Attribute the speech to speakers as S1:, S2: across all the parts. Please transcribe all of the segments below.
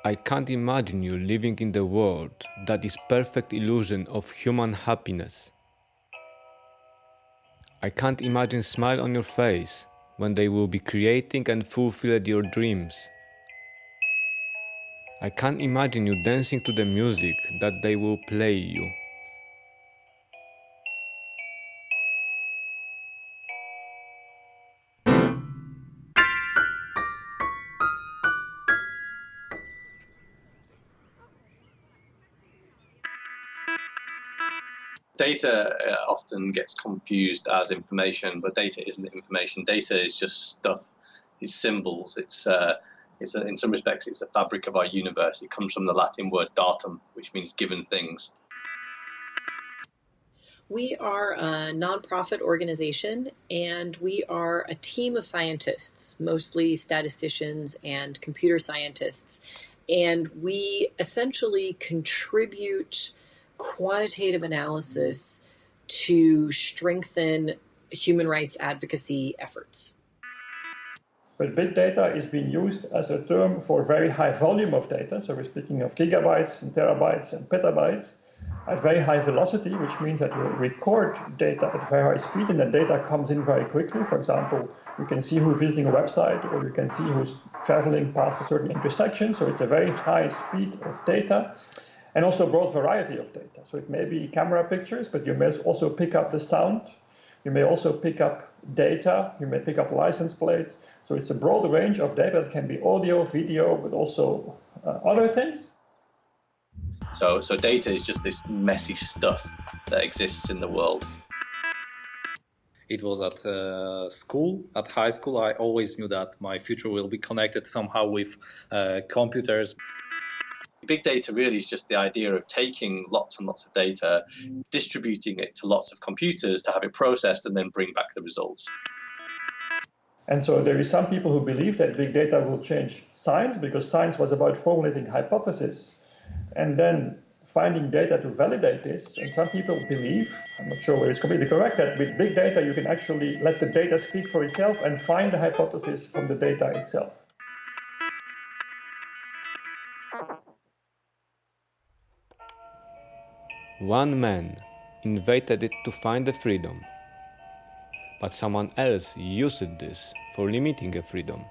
S1: I can't imagine you living in the world that is perfect illusion of human happiness. I can't imagine smile on your face when they will be creating and fulfilled your dreams. I can't imagine you dancing to the music that they will play you.
S2: Data often gets confused as information, but data isn't information. Data is just stuff. It's symbols. In some respects, it's the fabric of our universe. It comes from the Latin word datum, which means given things.
S3: We are a nonprofit organization, and we are a team of scientists, mostly statisticians and computer scientists. And we essentially contribute quantitative analysis to strengthen human rights advocacy efforts.
S4: But big data is being used as a term for very high volume of data. So we're speaking of gigabytes and terabytes and petabytes at very high velocity, which means that you record data at very high speed and the data comes in very quickly. For example, you can see who's visiting a website, or you can see who's traveling past a certain intersection. So it's a very high speed of data, and also a broad variety of data. So it may be camera pictures, but you may also pick up the sound. You may also pick up data. You may pick up license plates. So it's a broad range of data. That can be audio, video, but also other things.
S2: So data is just this messy stuff that exists in the world.
S5: It was at school, at high school. I always knew that my future will be connected somehow with computers.
S2: Big data really is just the idea of taking lots and lots of data, distributing it to lots of computers to have it processed and then bring back the results.
S4: And so there is some people who believe that big data will change science, because science was about formulating hypotheses and then finding data to validate this. And some people believe, I'm not sure whether it's completely correct, that with big data you can actually let the data speak for itself and find the hypothesis from the data itself.
S1: One man invented it to find the freedom, but someone else used this for limiting a freedom.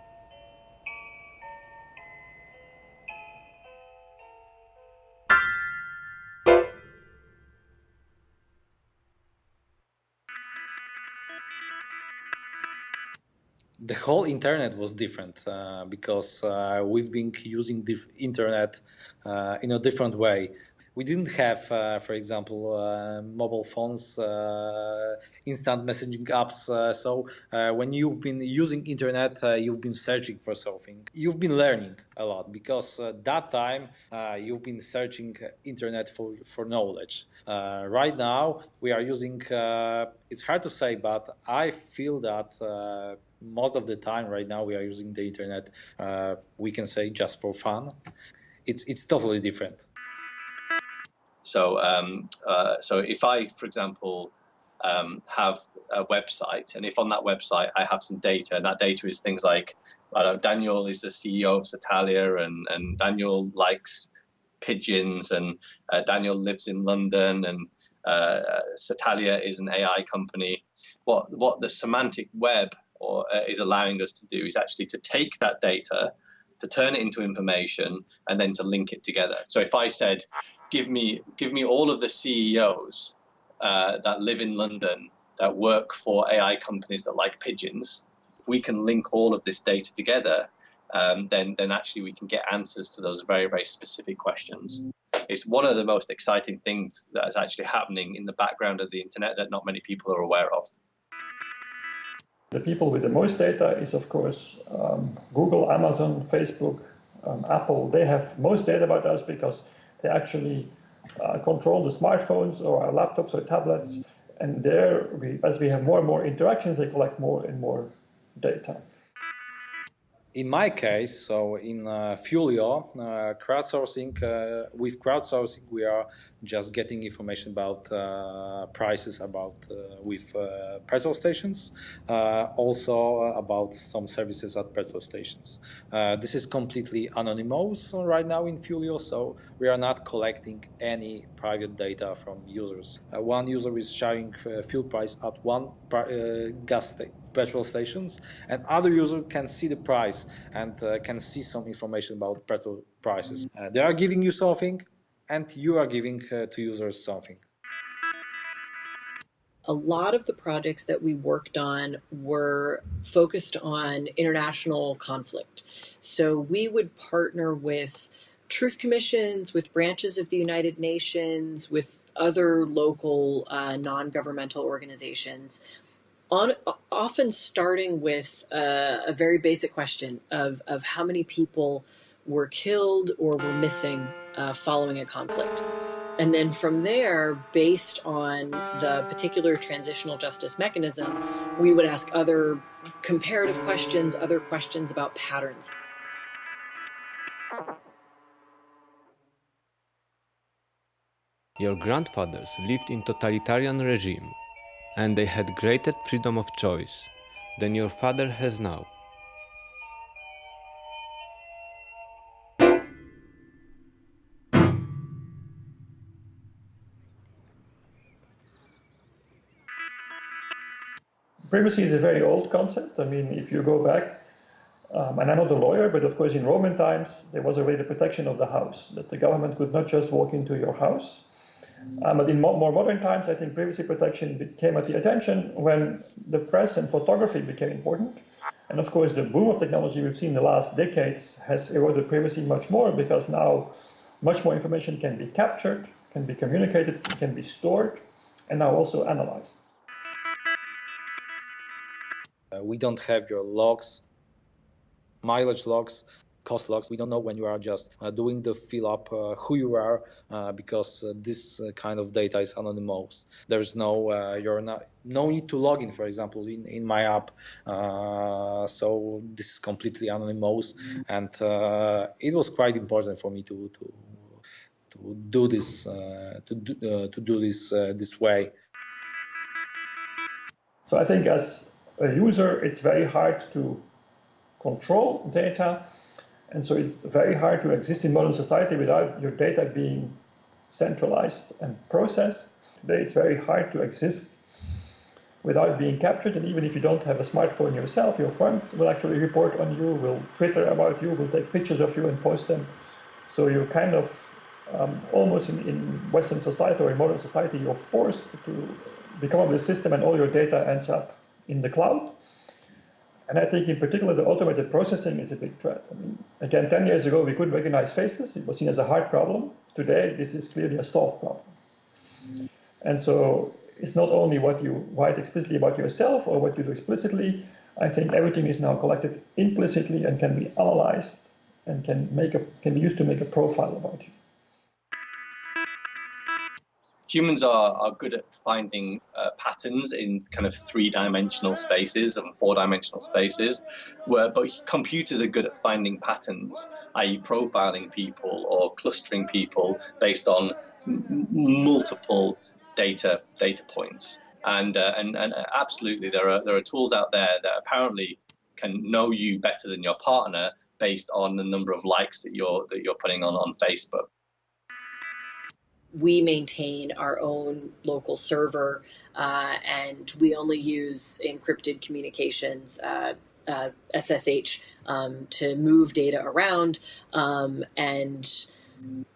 S5: The whole internet was different because we've been using the internet in a different way. We didn't have, for example, mobile phones, instant messaging apps. So when you've been using internet, you've been searching for something. You've been learning a lot because that time you've been searching internet for knowledge. Right now we are using, it's hard to say, but I feel that most of the time right now we are using the internet, we can say just for fun. It's totally different.
S2: So if I, for example, have a website, and if on that website I have some data, and that data is things like, I don't know, Daniel is the CEO of Satalia, and Daniel likes pigeons, and Daniel lives in London, and Satalia is an AI company. What the semantic web is allowing us to do is actually to take that data, to turn it into information, and then to link it together. So if I said, give me all of the CEOs that live in London that work for AI companies that like pigeons, if we can link all of this data together, then actually we can get answers to those very, very specific questions. It's one of the most exciting things that is actually happening in the background of the internet that not many people are aware of.
S4: The people with the most data is, of course, Google, Amazon, Facebook, Apple. They have most data about us because they actually control the smartphones or our laptops or tablets. And there, as we have more and more interactions, they collect more and more data.
S5: In my case, so in Fulio, with crowdsourcing, we are just getting information about prices with petrol stations, also about some services at petrol stations. This is completely anonymous right now in Fulio, so we are not collecting any private data from users. One user is sharing fuel price at one petrol stations, and other user can see the price and can see some information about petrol prices. They are giving you something, and you are giving to users something.
S3: A lot of the projects that we worked on were focused on international conflict. So we would partner with truth commissions, with branches of the United Nations, with other local non-governmental organizations, often starting with a very basic question of how many people were killed or were missing following a conflict. And then from there, based on the particular transitional justice mechanism, we would ask other comparative questions, other questions about patterns.
S1: Your grandfathers lived in totalitarian regime, and they had greater freedom of choice than your father has now.
S4: Privacy is a very old concept. I mean, if you go back, and I'm not a lawyer, but of course in Roman times, there was already the protection of the house, that the government could not just walk into your house. But in more modern times, I think privacy protection came at the attention when the press and photography became important. And of course, the boom of technology we've seen in the last decades has eroded privacy much more, because now much more information can be captured, can be communicated, can be stored, and now also analyzed.
S5: We don't have your logs, mileage logs, cost logs. We don't know when you are just doing the fill up, who you are, because this kind of data is anonymous. There's no need to log in, for example, in my app. So this is completely anonymous, and it was quite important for me to do this this way.
S4: So I think as a user, it's very hard to control data, and so it's very hard to exist in modern society without your data being centralized and processed. Today it's very hard to exist without being captured, and even if you don't have a smartphone yourself, your friends will actually report on you, will Twitter about you, will take pictures of you and post them. So you're kind of almost in Western society or in modern society, you're forced to become of the system, and all your data ends up in the cloud. And I think in particular, the automated processing is a big threat. I mean, again, 10 years ago, we couldn't recognize faces. It was seen as a hard problem. Today, this is clearly a solved problem. And so it's not only what you write explicitly about yourself or what you do explicitly. I think everything is now collected implicitly and can be analyzed and can be used to make a profile about you.
S2: Humans are good at finding patterns in kind of three-dimensional spaces and four-dimensional spaces, but computers are good at finding patterns, i.e. profiling people or clustering people based on multiple data points. And absolutely, there are tools out there that apparently can know you better than your partner based on the number of likes that you're putting on Facebook.
S3: We maintain our own local server, and we only use encrypted communications, SSH, to move data around. And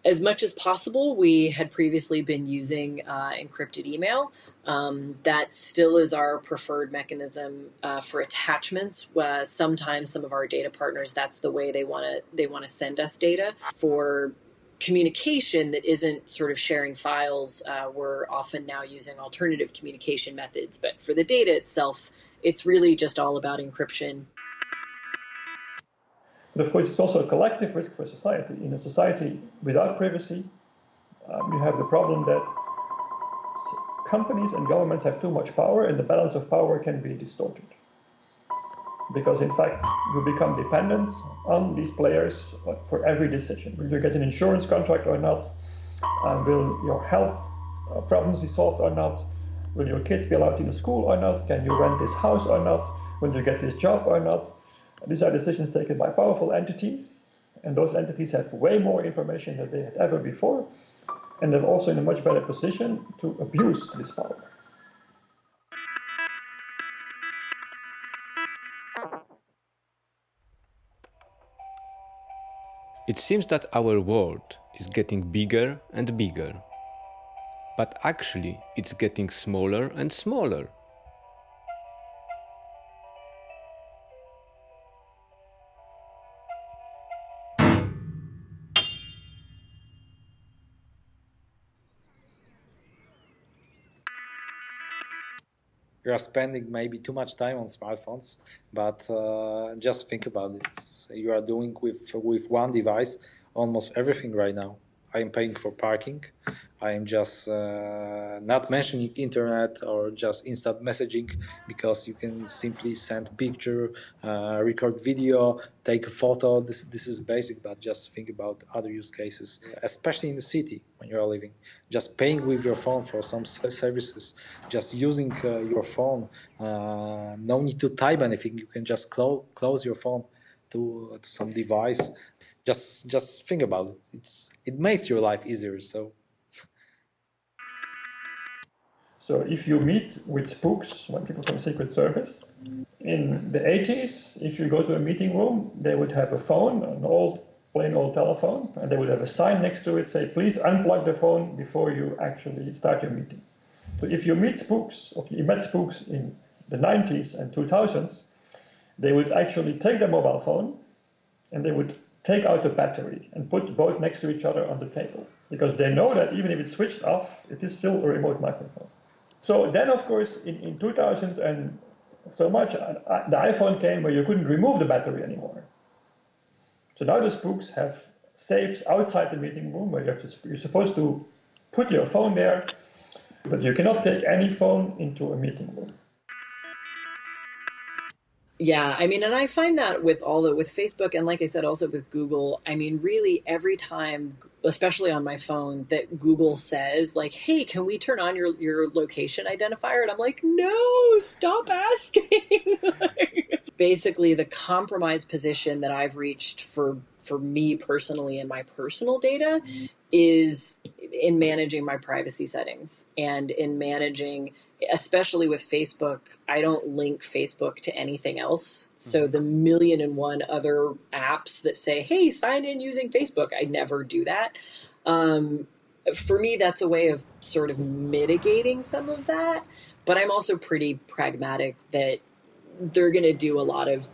S3: as much as possible, we had previously been using encrypted email. That still is our preferred mechanism for attachments. Sometimes some of our data partners, that's the way they want to send us data. For communication that isn't sort of sharing files, we're often now using alternative communication methods. But for the data itself, it's really just all about encryption.
S4: But of course, it's also a collective risk for society. In a society without privacy, you have the problem that companies and governments have too much power, and the balance of power can be distorted. because in fact you become dependent on these players for every decision. Will you get an insurance contract or not? Will your health problems be solved or not? Will your kids be allowed into school or not? Can you rent this house or not? Will you get this job or not? These are decisions taken by powerful entities, and those entities have way more information than they had ever before, and they're also in a much better position to abuse this power.
S1: It seems that our world is getting bigger and bigger, but actually it's getting smaller and smaller.
S5: You are spending maybe too much time on smartphones, but just think about it. You are doing with one device almost everything right now. I am paying for parking. I am just not mentioning internet or just instant messaging, because you can simply send picture, record video, take a photo. This is basic, but just think about other use cases, especially in the city when you are living. Just paying with your phone for some services, just using your phone. No need to type anything. You can just close your phone to some device. Just think about it. It makes your life easier.
S4: So if you meet with spooks, when people from Secret Service, in the 80s, if you go to a meeting room, they would have a phone, an old, plain old telephone, and they would have a sign next to it say, please unplug the phone before you actually start your meeting. So if you meet spooks, or you met spooks in the 90s and 2000s, they would actually take their mobile phone and they would take out the battery and put both next to each other on the table, because they know that even if it's switched off, it is still a remote microphone. So then, of course, in 2000 and so much, the iPhone came where you couldn't remove the battery anymore. So now the spooks have safes outside the meeting room where you're supposed to put your phone there, but you cannot take any phone into a meeting room.
S3: Yeah, I mean, and I find that with Facebook, and like I said, also with Google, I mean, really every time, especially on my phone, that Google says like, "Hey, can we turn on your location identifier?" And I'm like, "No, stop asking." Basically, the compromise position that I've reached for me personally and my personal data is in managing my privacy settings and in managing, especially with Facebook, I don't link Facebook to anything else. So the 1,000,001 other apps that say, hey, sign in using Facebook, I never do that. For me, that's a way of sort of mitigating some of that. But I'm also pretty pragmatic that they're going to do a lot of,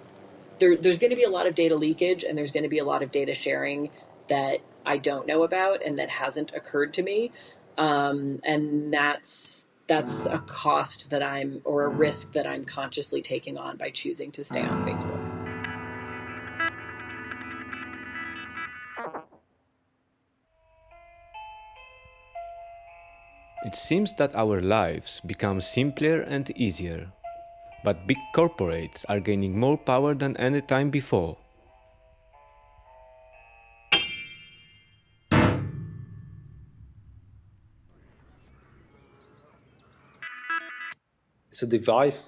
S3: there's going to be a lot of data leakage, and there's going to be a lot of data sharing that I don't know about and that hasn't occurred to me. And that's a cost that or a risk that I'm consciously taking on by choosing to stay on Facebook.
S1: It seems that our lives become simpler and easier, but big corporates are gaining more power than any time before.
S5: It's a device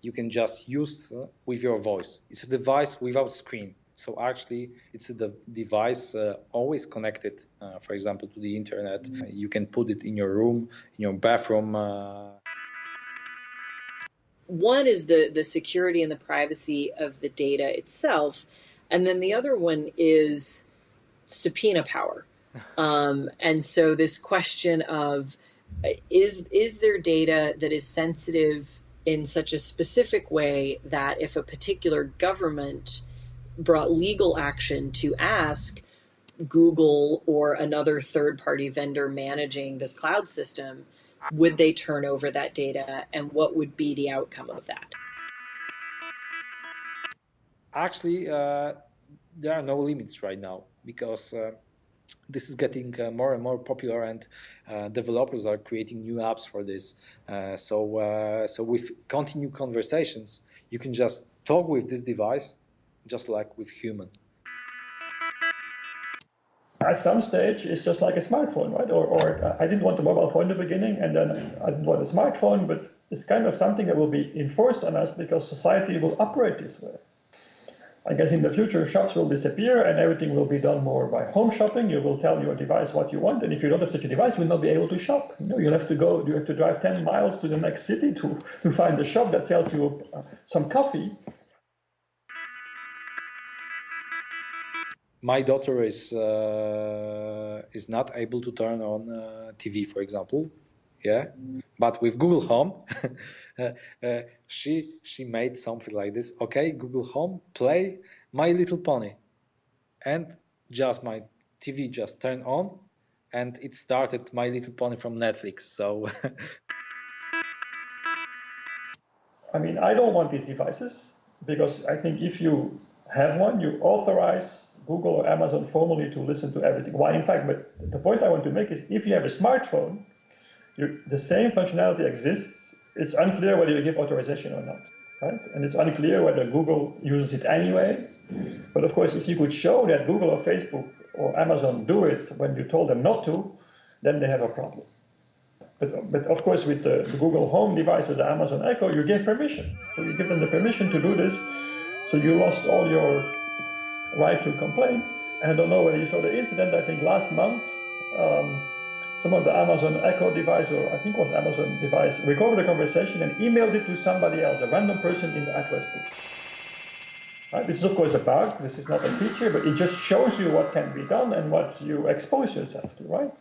S5: you can just use with your voice. It's a device without screen. So actually, it's a device always connected, for example, to the internet. You can put it in your room, in your bathroom.
S3: One is the security and the privacy of the data itself. And then the other one is subpoena power. And so this question of, is there data that is sensitive in such a specific way that if a particular government brought legal action to ask Google or another third-party vendor managing this cloud system, would they turn over that data, and what would be the outcome of that?
S5: Actually, there are no limits right now, because this is getting more and more popular, and developers are creating new apps for this. So with continued conversations, you can just talk with this device just like with human.
S4: At some stage, it's just like a smartphone, right? Or I didn't want a mobile phone in the beginning, and then I didn't want a smartphone, but it's kind of something that will be enforced on us because society will operate this way. I guess in the future, shops will disappear and everything will be done more by home shopping. You will tell your device what you want, and if you don't have such a device, you will not be able to shop. You have to drive 10 miles to the next city to find a shop that sells you some coffee.
S5: My daughter is not able to turn on TV, for example. Yeah, but with Google Home, she made something like this. Okay, Google Home, play My Little Pony, and just my TV just turned on, and it started My Little Pony from Netflix. So,
S4: I mean, I don't want these devices because I think if you have one, you authorize Google or Amazon formally to listen to everything. Why, in fact, but the point I want to make is if you have a smartphone, the same functionality exists. It's unclear whether you give authorization or not, right? And it's unclear whether Google uses it anyway. But of course, if you could show that Google or Facebook or Amazon do it when you told them not to, then they have a problem. But of course, with the Google Home device or the Amazon Echo, you gave permission. So you give them the permission to do this. So you lost all your right to complain. And I don't know whether you saw the incident, I think last month, some of the Amazon Echo device, or I think it was Amazon device, recorded a conversation and emailed it to somebody else, a random person in the address book. Right? This is of course a bug, this is not a feature, but it just shows you what can be done and what you expose yourself to, right?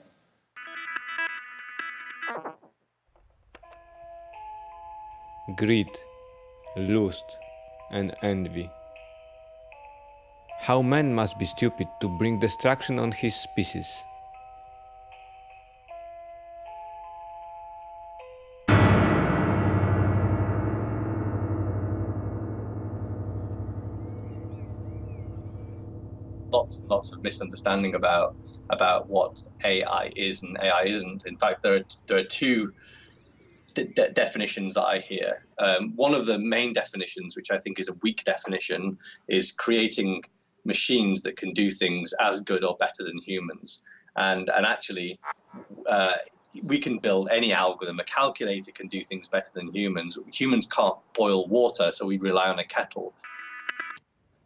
S1: Greed, lust, and envy. How man must be stupid to bring destruction on his species.
S2: Lots of misunderstanding about what AI is and AI isn't. In fact, there are two definitions that I hear. One of the main definitions, which I think is a weak definition, is creating machines that can do things as good or better than humans. And actually, we can build any algorithm. A calculator can do things better than humans. Humans can't boil water, so we rely on a kettle.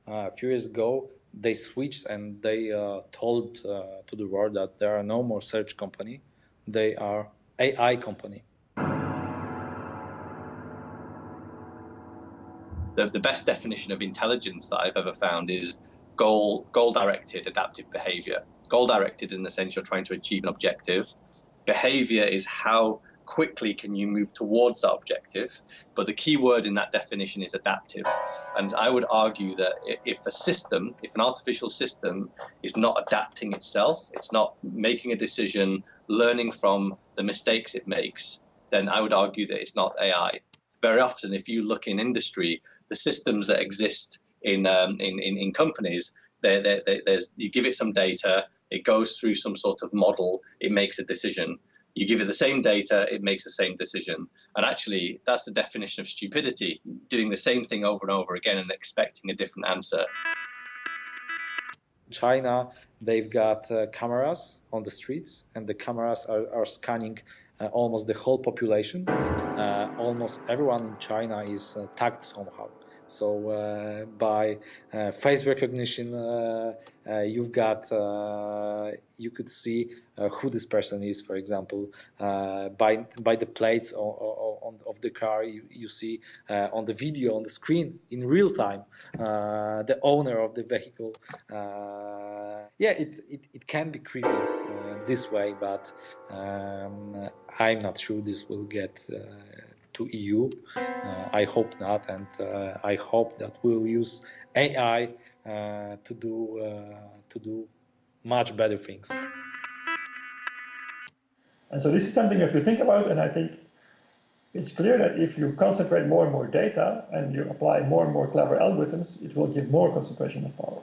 S5: a few years ago, they switched and they told to the world that there are no more search company. They are AI company.
S2: The best definition of intelligence that I've ever found is goal-directed adaptive behavior. Goal-directed in the sense you're trying to achieve an objective. Behavior is how quickly can you move towards that objective, but the key word in that definition is adaptive. And I would argue that if an artificial system is not adapting itself, it's not making a decision, learning from the mistakes it makes, then I would argue that it's not AI. Very often, if you look in industry, the systems that exist in companies, you give it some data, it goes through some sort of model, it makes a decision. You give it the same data, it makes the same decision. And actually, that's the definition of stupidity, doing the same thing over and over again and expecting a different answer.
S5: China, they've got cameras on the streets, and the cameras are scanning almost the whole population. Almost everyone in China is tagged somehow. So by face recognition, you've got you could see who this person is. For example, by the plates of the car, you see on the video on the screen in real time the owner of the vehicle. Yeah, it can be creepy this way, but I'm not sure this will get to EU. I hope not, and I hope that we'll use AI to do much better things.
S4: And so this is something if you think about, and I think it's clear that if you concentrate more and more data and you apply more and more clever algorithms, it will give more concentration of power.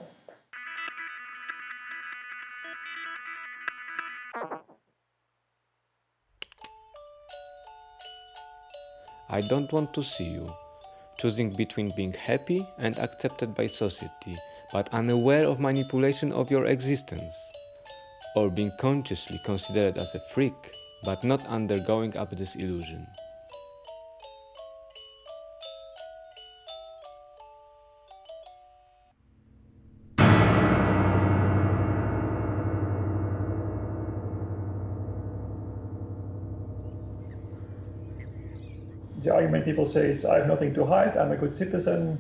S1: I don't want to see you, choosing between being happy and accepted by society, but unaware of manipulation of your existence, or being consciously considered as a freak, but not undergoing up this illusion.
S4: The argument people say is, I have nothing to hide, I'm a good citizen,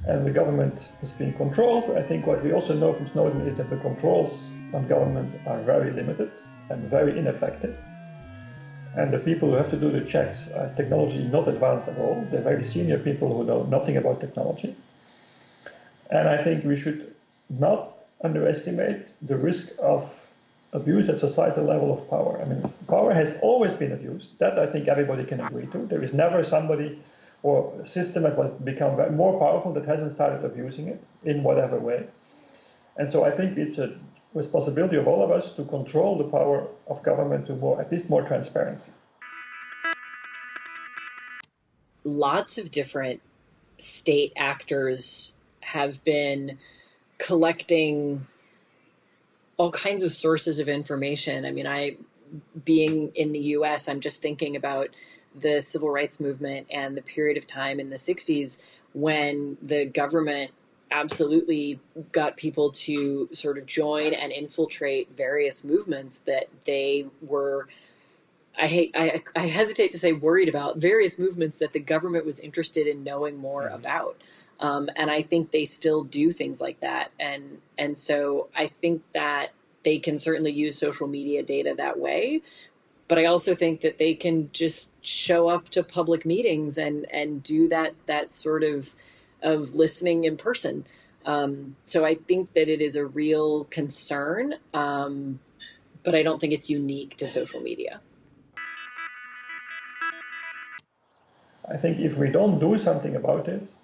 S4: and the government is being controlled. I think what we also know from Snowden is that the controls on government are very limited and very ineffective. And the people who have to do the checks are technology not advanced at all. They're very senior people who know nothing about technology. And I think we should not underestimate the risk of abuse at societal level of power. I mean, power has always been abused. That I think everybody can agree to. There is never somebody or a system that will become more powerful that hasn't started abusing it in whatever way. And so I think it's a responsibility of all of us to control the power of government to more, at least more transparency.
S3: Lots of different state actors have been collecting all kinds of sources of information. I mean, being in the US, I'm just thinking about the civil rights movement and the period of time in the 60s when the government absolutely got people to sort of join and infiltrate various movements that they were, I hesitate to say worried about, various movements that the government was interested in knowing more about. And I think they still do things like that. And so I think that they can certainly use social media data that way. But I also think that they can just show up to public meetings and do that sort of listening in person. So I think that it is a real concern, but I don't think it's unique to social media.
S4: I think if we don't do something about this,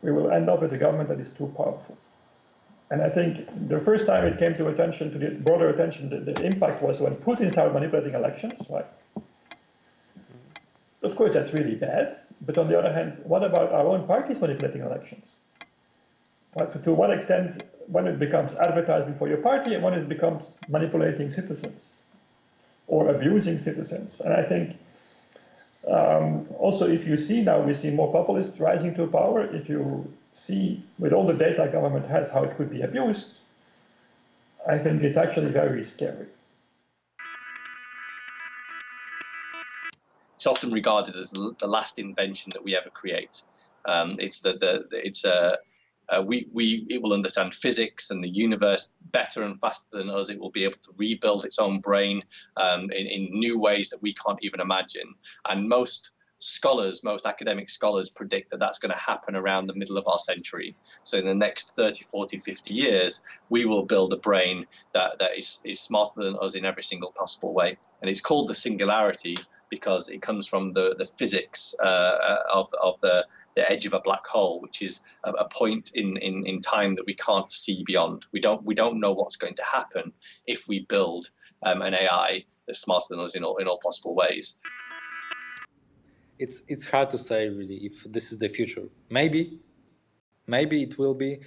S4: we will end up with a government that is too powerful. And I think the first time it came to the broader attention, the impact was when Putin started manipulating elections, right? Of course, that's really bad. But on the other hand, what about our own parties manipulating elections? Right? To what extent, when it becomes advertising for your party and when it becomes manipulating citizens or abusing citizens? And I think also, if you see now, we see more populists rising to power. If you see, with all the data government has, how it could be abused, I think it's actually very scary.
S2: It's often regarded as the last invention that we ever create. It will understand physics and the universe better and faster than us. It will be able to rebuild its own brain in new ways that we can't even imagine. And most academic scholars predict that that's going to happen around the middle of our century. So in the next 30, 40, 50 years, we will build a brain that is smarter than us in every single possible way. And it's called the singularity because it comes from the physics of the edge of a black hole, which is a point in time that we can't see beyond. We don't know what's going to happen if we build an AI that's smarter than us in all possible ways.
S5: It's hard to say really if this is the future. Maybe it will be,